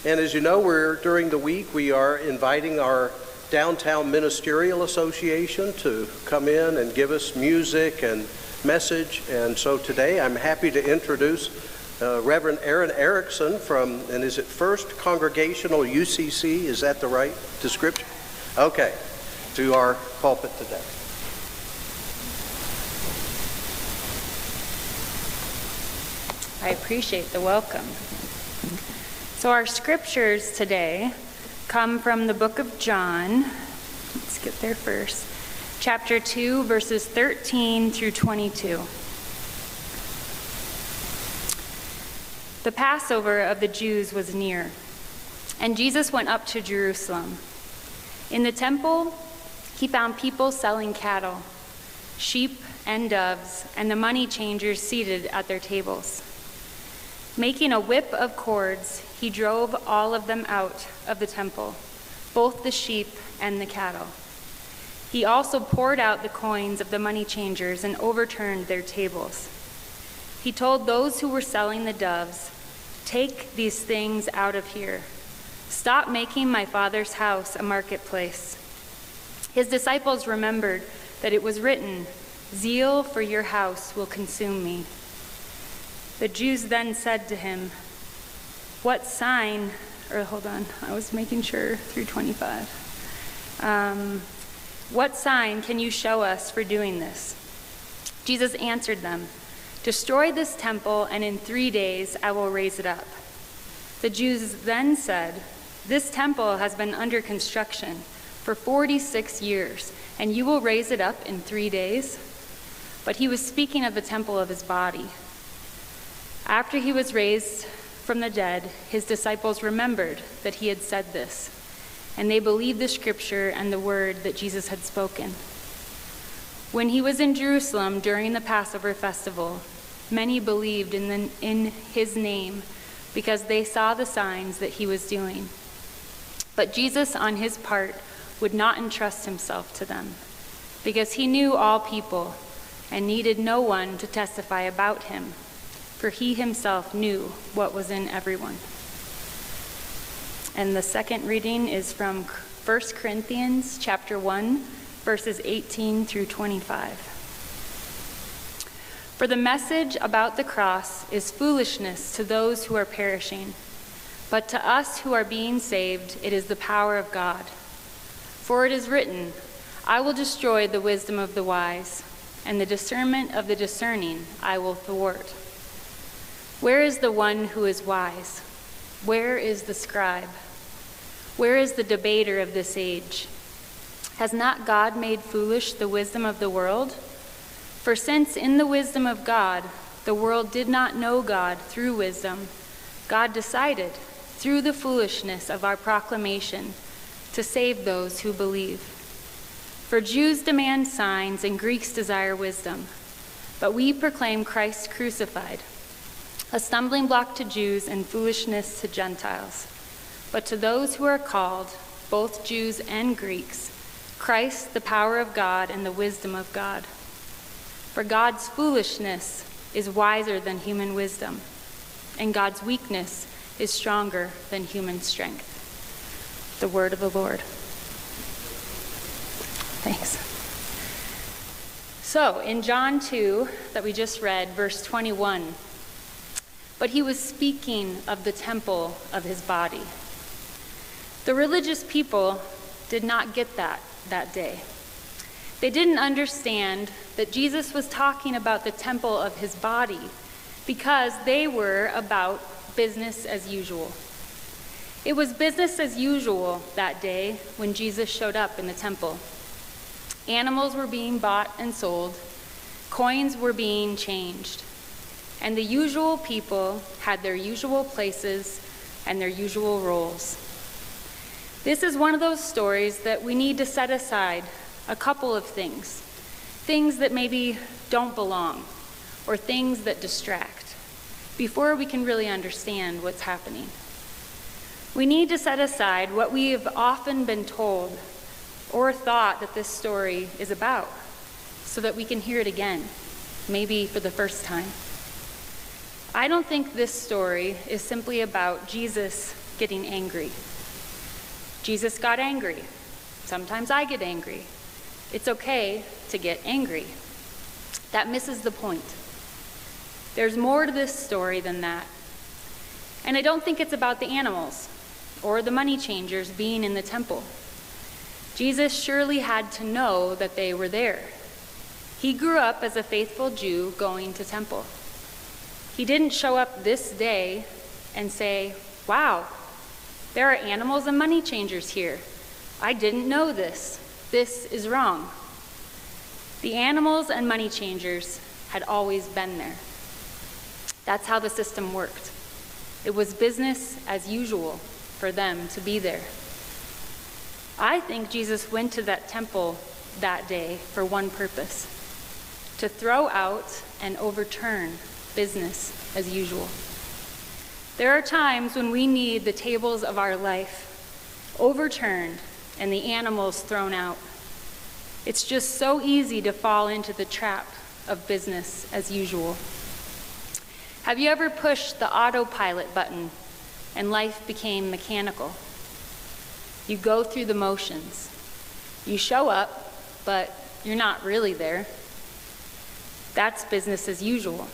And as you know, during the week we are inviting our Downtown Ministerial Association to come in and give us music and message. And so today I'm happy to introduce Reverend Erin Erickson from, and is it First Congregational UCC? Is that the right description? Okay, to our pulpit today. I appreciate the welcome. So our scriptures today come from the book of John. Let's get there first. Chapter 2, verses 13 through 22. The Passover of the Jews was near, and Jesus went up to Jerusalem. In the temple, he found people selling cattle, sheep and doves, and the money changers seated at their tables. Making a whip of cords, he drove all of them out of the temple, both the sheep and the cattle. He also poured out the coins of the money changers and overturned their tables. He told those who were selling the doves, "Take these things out of here. Stop making my Father's house a marketplace." His disciples remembered that it was written, "Zeal for your house will consume me." The Jews then said to him, "What sign," through 25. "What sign can you show us for doing this?" Jesus answered them, "Destroy this temple, and in 3 days I will raise it up." The Jews then said, "This temple has been under construction for 46 years, and you will raise it up in 3 days?" But he was speaking of the temple of his body. After he was raised from the dead, his disciples remembered that he had said this, and they believed the scripture and the word that Jesus had spoken. When he was in Jerusalem during the Passover festival, many believed in his name because they saw the signs that he was doing. But Jesus, on his part, would not entrust himself to them, because he knew all people and needed no one to testify about him, for he himself knew what was in everyone. And the second reading is from 1 Corinthians chapter 1, verses 18 through 25. "For the message about the cross is foolishness to those who are perishing, but to us who are being saved, it is the power of God. For it is written, 'I will destroy the wisdom of the wise, and the discernment of the discerning I will thwart.' Where is the one who is wise? Where is the scribe? Where is the debater of this age? Has not God made foolish the wisdom of the world? For since in the wisdom of God, the world did not know God through wisdom, God decided, through the foolishness of our proclamation, to save those who believe. For Jews demand signs and Greeks desire wisdom, but we proclaim Christ crucified, a stumbling block to Jews and foolishness to Gentiles. But to those who are called, both Jews and Greeks, Christ, the power of God and the wisdom of God. For God's foolishness is wiser than human wisdom, and God's weakness is stronger than human strength." The word of the Lord. Thanks. So, in John 2, that we just read, verse 21, "But he was speaking of the temple of his body." The religious people did not get that day. They didn't understand that Jesus was talking about the temple of his body because they were about business as usual. It was business as usual that day when Jesus showed up in the temple. Animals were being bought and sold, coins were being changed, and the usual people had their usual places and their usual roles. This is one of those stories that we need to set aside a couple of things that maybe don't belong, or things that distract, before we can really understand what's happening. We need to set aside what we have often been told or thought that this story is about, so that we can hear it again, maybe for the first time. I don't think this story is simply about Jesus getting angry. Jesus got angry. Sometimes I get angry. It's okay to get angry. That misses the point. There's more to this story than that. And I don't think it's about the animals or the money changers being in the temple. Jesus surely had to know that they were there. He grew up as a faithful Jew going to temple. He didn't show up this day and say, "Wow, there are animals and money changers here. I didn't know this. This is wrong." The animals and money changers had always been there. That's how the system worked. It was business as usual for them to be there. I think Jesus went to that temple that day for one purpose: to throw out and overturn business as usual. There are times when we need the tables of our life overturned and the animals thrown out. It's just so easy to fall into the trap of business as usual. Have you ever pushed the autopilot button and life became mechanical? You go through the motions. You show up, but you're not really there. That's business as usual.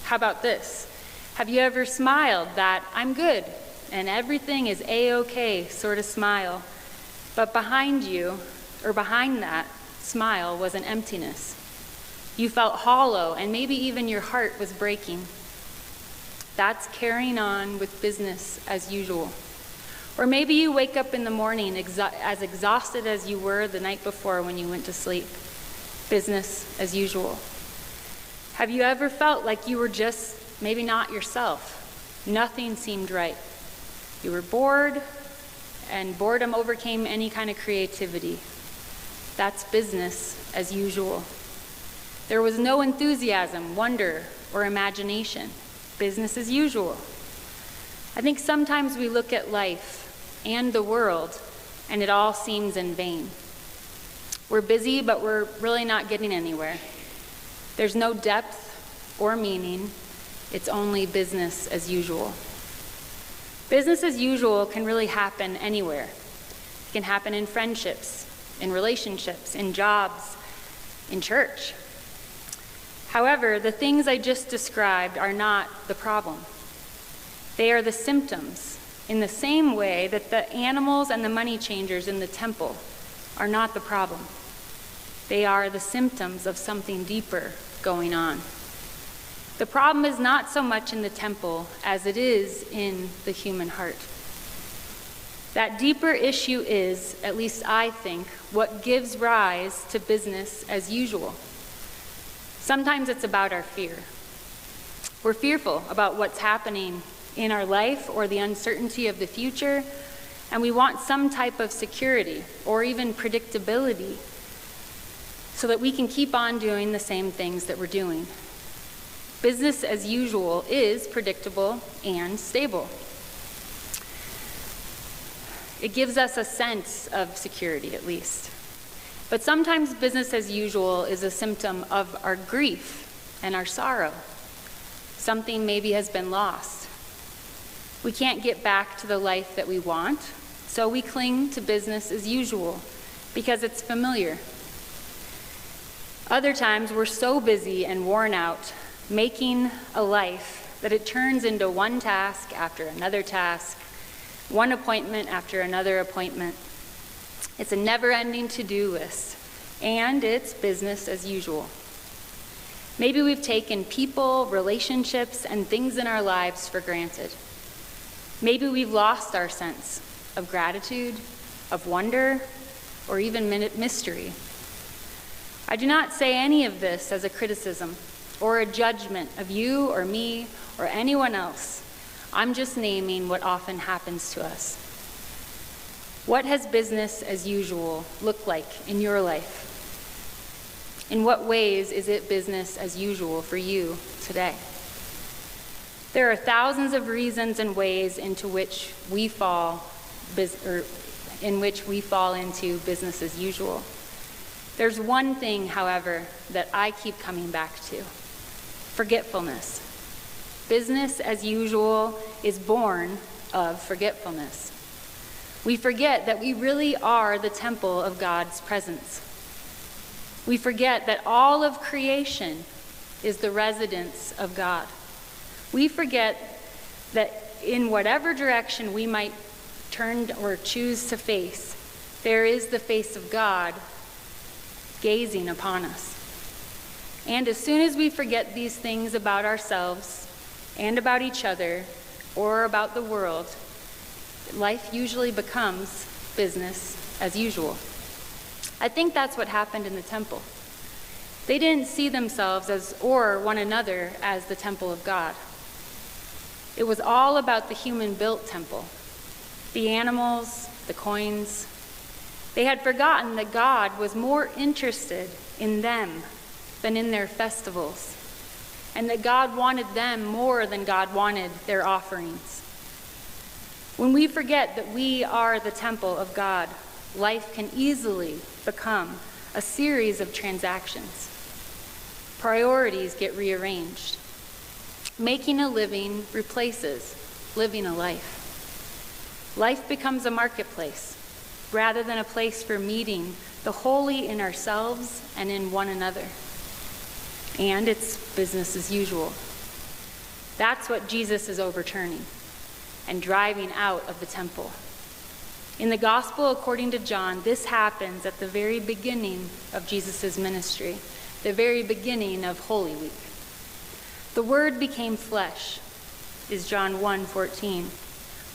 How about this? Have you ever smiled that "I'm good and everything is A-okay" sort of smile, but behind you, or behind that smile, was an emptiness? You felt hollow and maybe even your heart was breaking. That's carrying on with business as usual. Or maybe you wake up in the morning as exhausted as you were the night before when you went to sleep. Business as usual. Have you ever felt like you were just maybe not yourself? Nothing seemed right. You were bored, and boredom overcame any kind of creativity. That's business as usual. There was no enthusiasm, wonder, or imagination. Business as usual. I think sometimes we look at life and the world, and it all seems in vain. We're busy, but we're really not getting anywhere. There's no depth or meaning. It's only business as usual. Business as usual can really happen anywhere. It can happen in friendships, in relationships, in jobs, in church. However, the things I just described are not the problem. They are the symptoms, in the same way that the animals and the money changers in the temple are not the problem. They are the symptoms of something deeper going on. The problem is not so much in the temple as it is in the human heart. That deeper issue is, at least I think, what gives rise to business as usual. Sometimes it's about our fear. We're fearful about what's happening in our life or the uncertainty of the future, and we want some type of security or even predictability so that we can keep on doing the same things that we're doing. Business as usual is predictable and stable. It gives us a sense of security, at least. But sometimes business as usual is a symptom of our grief and our sorrow. Something maybe has been lost. We can't get back to the life that we want, so we cling to business as usual because it's familiar. Other times we're so busy and worn out making a life that it turns into one task after another task, one appointment after another appointment. It's a never-ending to-do list, and it's business as usual. Maybe we've taken people, relationships, and things in our lives for granted. Maybe we've lost our sense of gratitude, of wonder, or even mystery. I do not say any of this as a criticism or a judgment of you or me or anyone else. I'm just naming what often happens to us. What has business as usual look like in your life? In what ways is it business as usual for you today? There are thousands of reasons and ways into which we fall into business as usual. There's one thing, however, that I keep coming back to: forgetfulness. Business as usual is born of forgetfulness. We forget that we really are the temple of God's presence. We forget that all of creation is the residence of God. We forget that in whatever direction we might turn or choose to face, there is the face of God gazing upon us. And as soon as we forget these things about ourselves and about each other or about the world, life usually becomes business as usual. I think that's what happened in the temple. They didn't see themselves as, or one another as, the temple of God. It was all about the human-built temple, the animals, the coins. They had forgotten that God was more interested in them than in their festivals, and that God wanted them more than God wanted their offerings. When we forget that we are the temple of God, life can easily become a series of transactions. Priorities get rearranged. Making a living replaces living a life. Life becomes a marketplace rather than a place for meeting the holy in ourselves and in one another. And it's business as usual. That's what Jesus is overturning and driving out of the temple. In the Gospel according to John, this happens at the very beginning of Jesus' ministry, the very beginning of Holy Week. The Word became flesh, is John 1:14.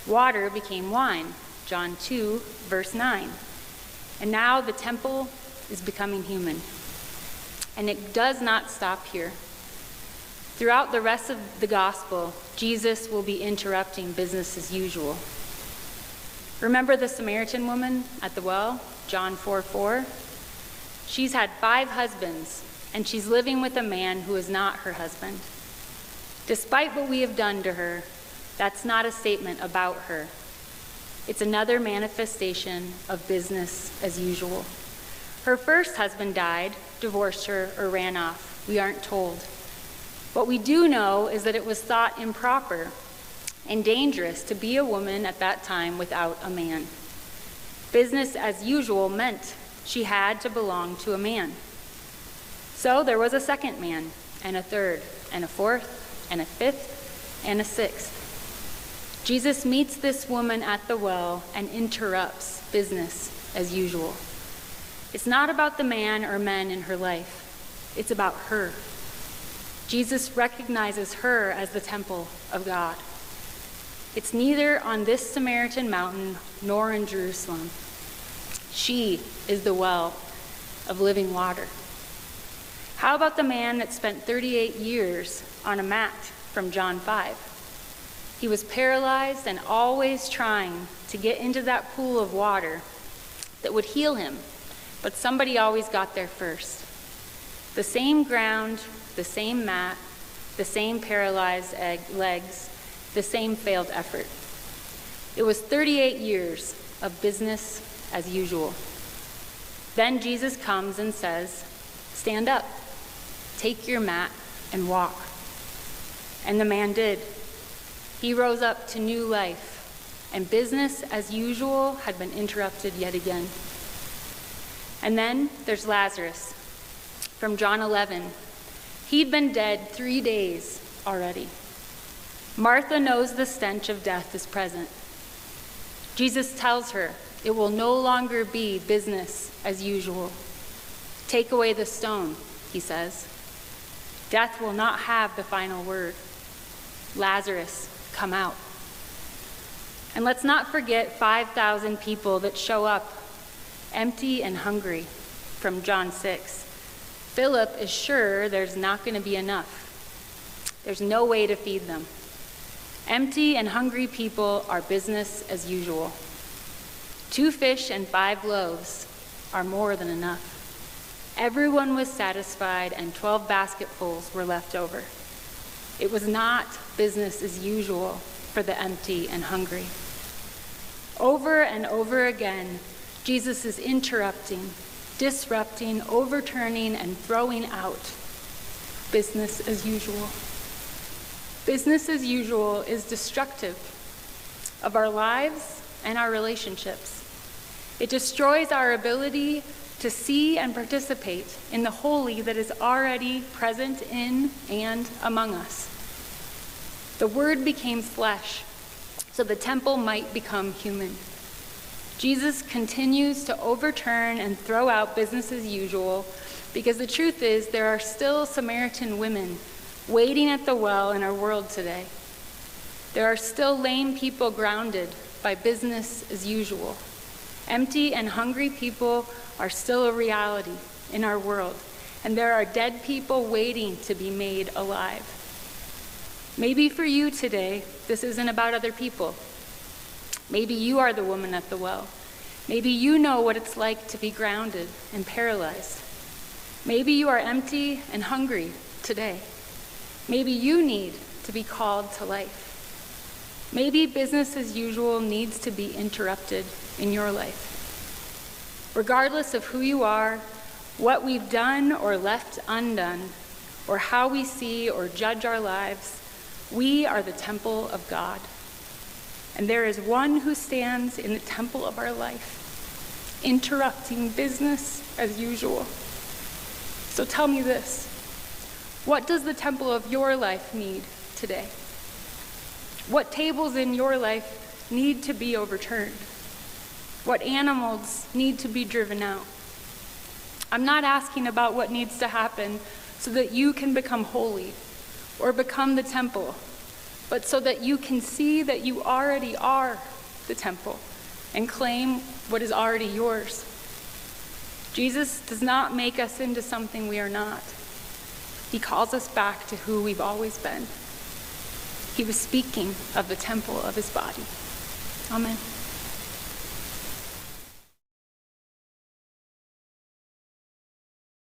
Water became wine, John 2, verse 9. And now the temple is becoming human. And it does not stop here. Throughout the rest of the gospel, Jesus will be interrupting business as usual. Remember the Samaritan woman at the well, John 4:4? She's had 5 husbands, and she's living with a man who is not her husband. Despite what we have done to her, that's not a statement about her. It's another manifestation of business as usual. Her first husband died, divorced her, or ran off. We aren't told. What we do know is that it was thought improper and dangerous to be a woman at that time without a man. Business as usual meant she had to belong to a man. So there was a second man, and a third, and a fourth, and a fifth, and a sixth. Jesus meets this woman at the well and interrupts business as usual. It's not about the man or men in her life. It's about her. Jesus recognizes her as the temple of God. It's neither on this Samaritan mountain nor in Jerusalem. She is the well of living water. How about the man that spent 38 years on a mat from John 5? He was paralyzed and always trying to get into that pool of water that would heal him, but somebody always got there first. The same ground, the same mat, the same paralyzed legs, the same failed effort. It was 38 years of business as usual. Then Jesus comes and says, "Stand up, take your mat, and walk." And the man did. He rose up to new life, and business as usual had been interrupted yet again. And then there's Lazarus from John 11. He'd been dead 3 days already. Martha knows the stench of death is present. Jesus tells her it will no longer be business as usual. "Take away the stone," he says. Death will not have the final word. Lazarus, come out. And let's not forget 5,000 people that show up empty and hungry from John 6. Philip is sure there's not going to be enough. There's no way to feed them. Empty and hungry people are business as usual. 2 fish and 5 loaves are more than enough. Everyone was satisfied and 12 basketfuls were left over. It was not business as usual for the empty and hungry. Over and over again, Jesus is interrupting, disrupting, overturning, and throwing out business as usual. Business as usual is destructive. of our lives and our relationships. It destroys our ability to see and participate in the holy that is already present in and among us. The Word became flesh so the temple might become human. Jesus continues to overturn and throw out business as usual because the truth is there are still Samaritan women waiting at the well in our world today. There are still lame people grounded by business as usual. Empty and hungry people are still a reality in our world, and there are dead people waiting to be made alive. Maybe for you today, this isn't about other people. Maybe you are the woman at the well. Maybe you know what it's like to be grounded and paralyzed. Maybe you are empty and hungry today. Maybe you need to be called to life. Maybe business as usual needs to be interrupted in your life. Regardless of who you are, what we've done or left undone, or how we see or judge our lives, we are the temple of God. And there is one who stands in the temple of our life, interrupting business as usual. So tell me this. What does the temple of your life need today? What tables in your life need to be overturned? What animals need to be driven out? I'm not asking about what needs to happen so that you can become holy or become the temple, but so that you can see that you already are the temple and claim what is already yours. Jesus does not make us into something we are not. He calls us back to who we've always been. He was speaking of the temple of his body. Amen.